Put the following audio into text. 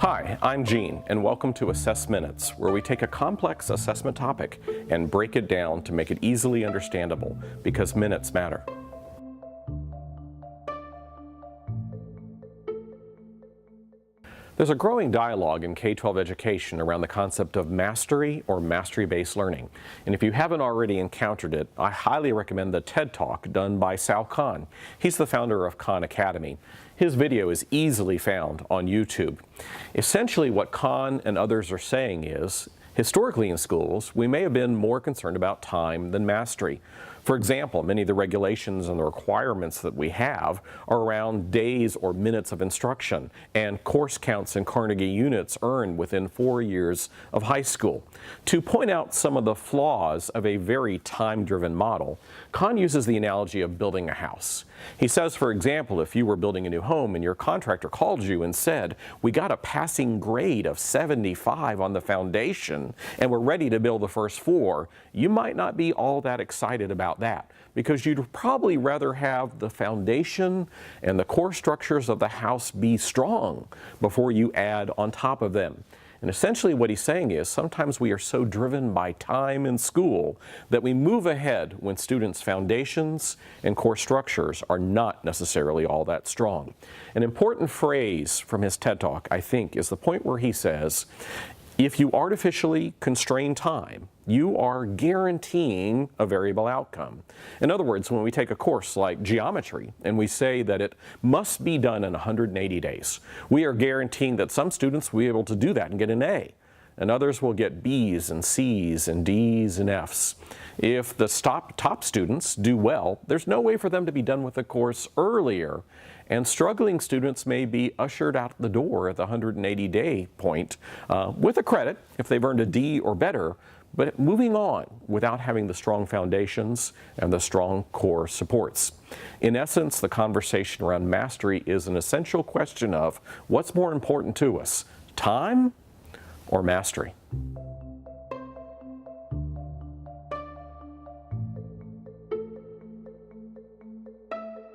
Hi, I'm Gene, and welcome to AssessMinutes, where we take a complex assessment topic and break it down to make it easily understandable, because minutes matter. There's a growing dialogue in K-12 education around the concept of mastery or mastery-based learning. And if you haven't already encountered it, I highly recommend the TED Talk done by Sal Khan. He's the founder of Khan Academy. His video is easily found on YouTube. Essentially, what Khan and others are saying is, historically in schools, we may have been more concerned about time than mastery. For example, many of the regulations and the requirements that we have are around days or minutes of instruction and course counts in Carnegie units earned within 4 years of high school. To point out some of the flaws of a very time-driven model, Khan uses the analogy of building a house. He says, for example, if you were building a new home and your contractor called you and said, "We got a passing grade of 75 on the foundation and we're ready to build the first floor," you might not be all that excited about that, because you'd probably rather have the foundation and the core structures of the house be strong before you add on top of them. And essentially what he's saying is, sometimes we are so driven by time in school that we move ahead when students' foundations and core structures are not necessarily all that strong. An important phrase from his TED Talk, I think, is the point where he says, if you artificially constrain time, you are guaranteeing a variable outcome. In other words, when we take a course like geometry and we say that it must be done in 180 days, we are guaranteeing that some students will be able to do that and get an A, and others will get B's and C's and D's and F's. If the top students do well, there's no way for them to be done with the course earlier, and struggling students may be ushered out the door at the 180-day point with a credit if they've earned a D or better, but moving on without having the strong foundations and the strong core supports. In essence, the conversation around mastery is an essential question of what's more important to us, time or mastery?